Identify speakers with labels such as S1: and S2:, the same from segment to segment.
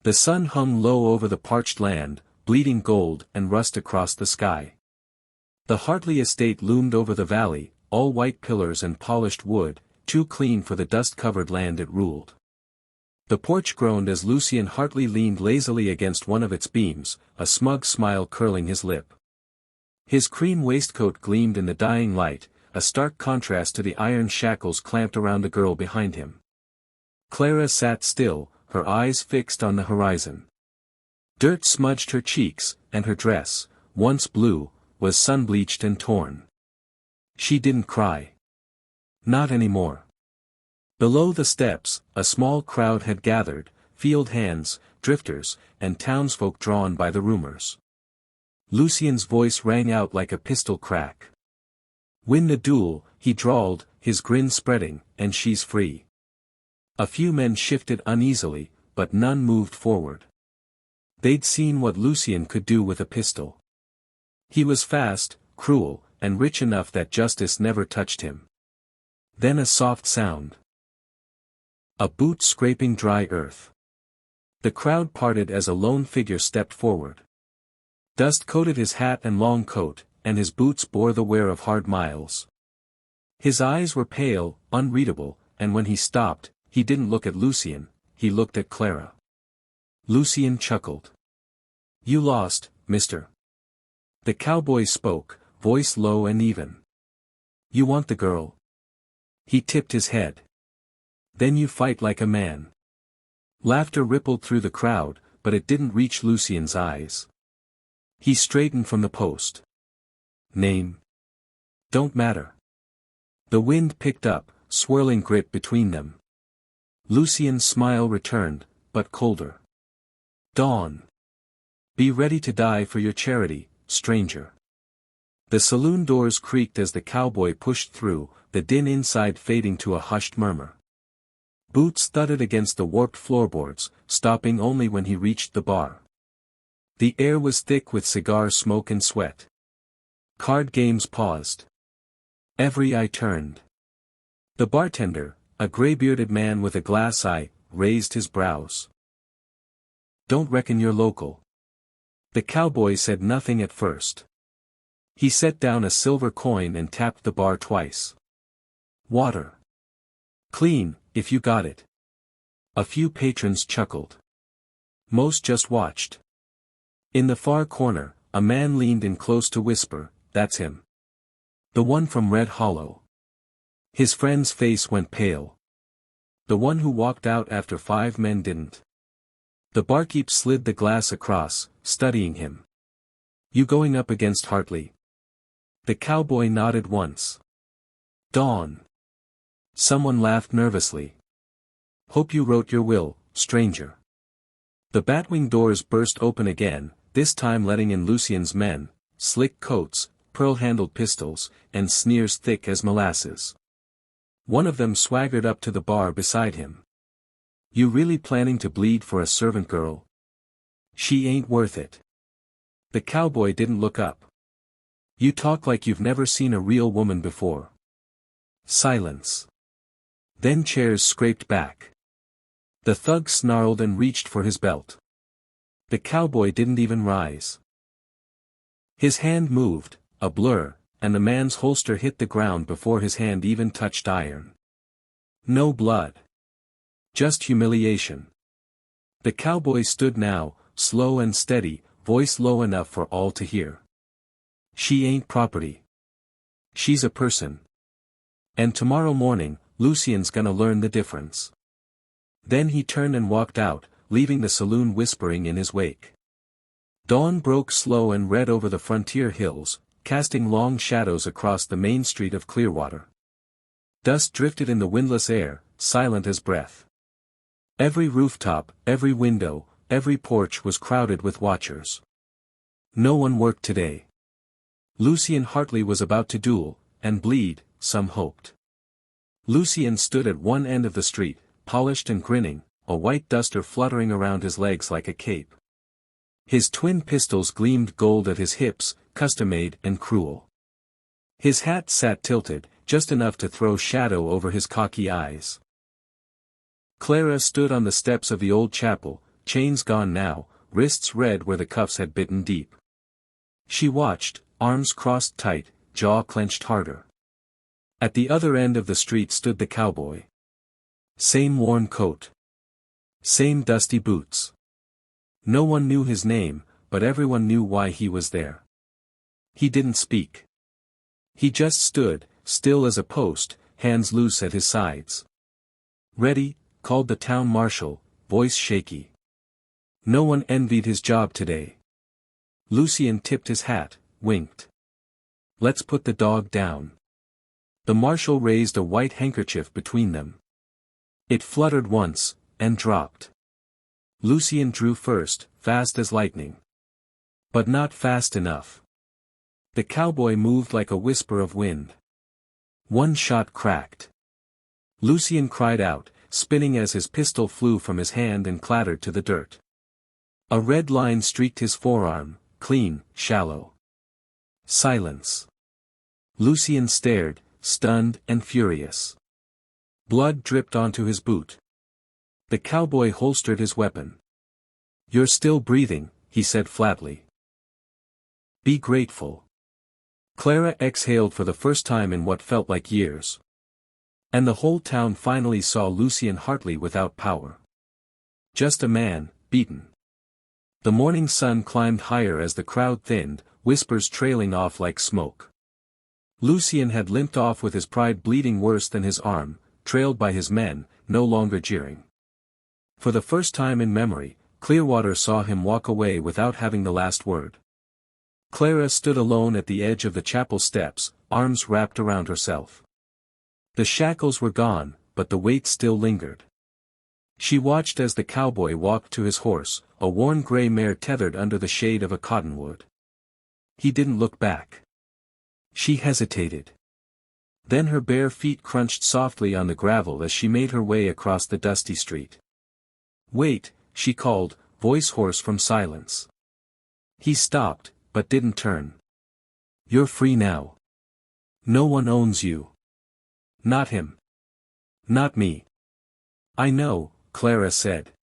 S1: The sun hung low over the parched land, bleeding gold and rust across the sky. The Hartley estate loomed over the valley, all white pillars and polished wood, too clean for the dust-covered land it ruled. The porch groaned as Lucien Hartley leaned lazily against one of its beams, a smug smile curling his lip. His cream waistcoat gleamed in the dying light, a stark contrast to the iron shackles clamped around the girl behind him. Clara sat still, her eyes fixed on the horizon. Dirt smudged her cheeks, and her dress, once blue, was sun-bleached and torn. She didn't cry. Not anymore. Below the steps, a small crowd had gathered, field hands, drifters, and townsfolk drawn by the rumors. Lucien's voice rang out like a pistol crack. "Win the duel," he drawled, his grin spreading, "and she's free." A few men shifted uneasily, but none moved forward. They'd seen what Lucien could do with a pistol. He was fast, cruel, and rich enough that justice never touched him. Then a soft sound. A boot scraping dry earth. The crowd parted as a lone figure stepped forward. Dust coated his hat and long coat, and his boots bore the wear of hard miles. His eyes were pale, unreadable, and when he stopped, he didn't look at Lucien, he looked at Clara. Lucien chuckled. "You lost, mister." The cowboy spoke, voice low and even. "You want the girl?" He tipped his head. "Then you fight like a man." Laughter rippled through the crowd, but it didn't reach Lucien's eyes. He straightened from the post. "Name?" "Don't matter." The wind picked up, swirling grit between them. Lucien's smile returned, but colder. "Dawn. Be ready to die for your charity, stranger." The saloon doors creaked as the cowboy pushed through, the din inside fading to a hushed murmur. Boots thudded against the warped floorboards, stopping only when he reached the bar. The air was thick with cigar smoke and sweat. Card games paused. Every eye turned. The bartender, a gray-bearded man with a glass eye, raised his brows. "Don't reckon you're local." The cowboy said nothing at first. He set down a silver coin and tapped the bar twice. "Water. Clean, if you got it." A few patrons chuckled. Most just watched. In the far corner, a man leaned in close to whisper, "That's him. The one from Red Hollow." His friend's face went pale. "The one who walked out after 5 men didn't." The barkeep slid the glass across, studying him. "You going up against Hartley?" The cowboy nodded once. "Dawn." Someone laughed nervously. "Hope you wrote your will, stranger." The batwing doors burst open again, this time letting in Lucien's men, slick coats, pearl-handled pistols, and sneers thick as molasses. One of them swaggered up to the bar beside him. "You really planning to bleed for a servant girl? She ain't worth it." The cowboy didn't look up. "You talk like you've never seen a real woman before." Silence. Then chairs scraped back. The thug snarled and reached for his belt. The cowboy didn't even rise. His hand moved, a blur, and the man's holster hit the ground before his hand even touched iron. No blood. Just humiliation. The cowboy stood now, slow and steady, voice low enough for all to hear. "She ain't property. She's a person. And tomorrow morning, Lucien's gonna learn the difference." Then he turned and walked out, leaving the saloon whispering in his wake. Dawn broke slow and red over the frontier hills, casting long shadows across the main street of Clearwater. Dust drifted in the windless air, silent as breath. Every rooftop, every window, every porch was crowded with watchers. No one worked today. Lucien Hartley was about to duel, and bleed, some hoped. Lucien stood at one end of the street, polished and grinning, a white duster fluttering around his legs like a cape. His twin pistols gleamed gold at his hips, custom-made and cruel. His hat sat tilted, just enough to throw shadow over his cocky eyes. Clara stood on the steps of the old chapel, chains gone now, wrists red where the cuffs had bitten deep. She watched, arms crossed tight, jaw clenched harder. At the other end of the street stood the cowboy. Same worn coat. Same dusty boots. No one knew his name, but everyone knew why he was there. He didn't speak. He just stood, still as a post, hands loose at his sides. "Ready," called the town marshal, voice shaky. No one envied his job today. Lucien tipped his hat, winked. "Let's put the dog down." The marshal raised a white handkerchief between them. It fluttered once, and dropped. Lucien drew first, fast as lightning. But not fast enough. The cowboy moved like a whisper of wind. One shot cracked. Lucien cried out, spinning as his pistol flew from his hand and clattered to the dirt. A red line streaked his forearm, clean, shallow. Silence. Lucien stared, stunned and furious. Blood dripped onto his boot. The cowboy holstered his weapon. "You're still breathing," he said flatly. "Be grateful." Clara exhaled for the first time in what felt like years. And the whole town finally saw Lucien Hartley without power. Just a man, beaten. The morning sun climbed higher as the crowd thinned, whispers trailing off like smoke. Lucien had limped off with his pride bleeding worse than his arm, trailed by his men, no longer jeering. For the first time in memory, Clearwater saw him walk away without having the last word. Clara stood alone at the edge of the chapel steps, arms wrapped around herself. The shackles were gone, but the weight still lingered. She watched as the cowboy walked to his horse, a worn gray mare tethered under the shade of a cottonwood. He didn't look back. She hesitated. Then her bare feet crunched softly on the gravel as she made her way across the dusty street. "Wait," she called, voice hoarse from silence. He stopped, but didn't turn. "You're free now. No one owns you. Not him. Not me." "I know," Clara said.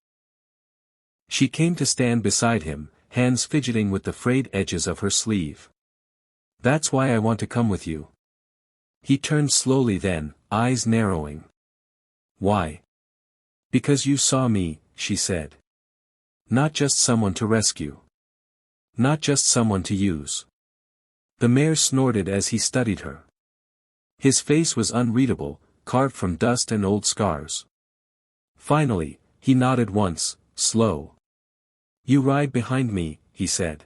S1: She came to stand beside him, hands fidgeting with the frayed edges of her sleeve. "That's why I want to come with you." He turned slowly then, eyes narrowing. "Why?" "Because you saw me," she said. "Not just someone to rescue. Not just someone to use." The mare snorted as he studied her. His face was unreadable, carved from dust and old scars. Finally, he nodded once, slow. "You ride behind me," he said.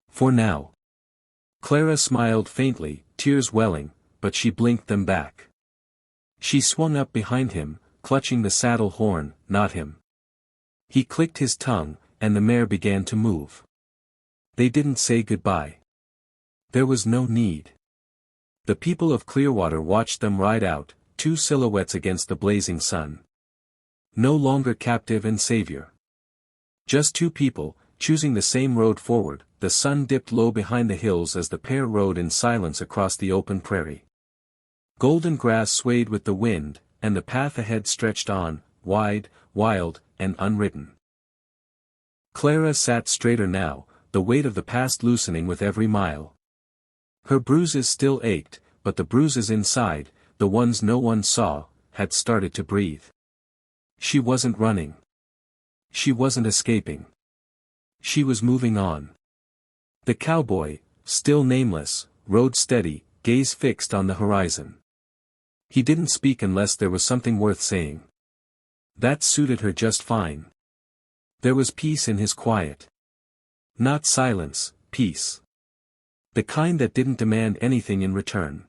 S1: "For now." Clara smiled faintly, tears welling, but she blinked them back. She swung up behind him, clutching the saddle horn, not him. He clicked his tongue, and the mare began to move. They didn't say goodbye. There was no need. The people of Clearwater watched them ride out, two silhouettes against the blazing sun. No longer captive and savior. Just two people, choosing the same road forward. The sun dipped low behind the hills as the pair rode in silence across the open prairie. Golden grass swayed with the wind, and the path ahead stretched on, wide, wild, and unwritten. Clara sat straighter now, the weight of the past loosening with every mile. Her bruises still ached, but the bruises inside, the ones no one saw, had started to breathe. She wasn't running. She wasn't escaping. She was moving on. The cowboy, still nameless, rode steady, gaze fixed on the horizon. He didn't speak unless there was something worth saying. That suited her just fine. There was peace in his quiet. Not silence, peace. The kind that didn't demand anything in return.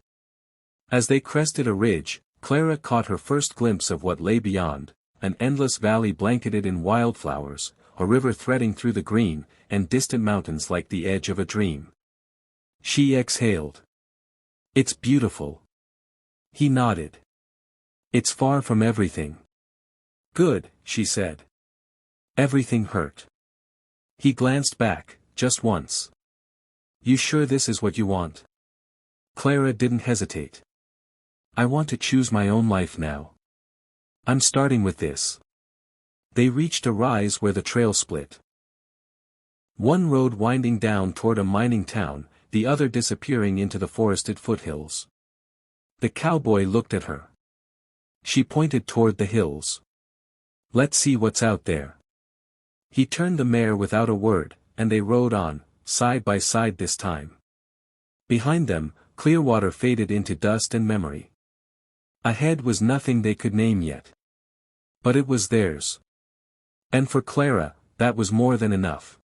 S1: As they crested a ridge, Clara caught her first glimpse of what lay beyond, an endless valley blanketed in wildflowers, a river threading through the green, and distant mountains like the edge of a dream. She exhaled. "It's beautiful." He nodded. "It's far from everything." "Good," she said. "Everything hurt." He glanced back, just once. "You sure this is what you want?" Clara didn't hesitate. "I want to choose my own life now. I'm starting with this." They reached a rise where the trail split. One road winding down toward a mining town, the other disappearing into the forested foothills. The cowboy looked at her. She pointed toward the hills. "Let's see what's out there." He turned the mare without a word, and they rode on, side by side this time. Behind them, Clearwater faded into dust and memory. Ahead was nothing they could name yet. But it was theirs. And for Clara, that was more than enough.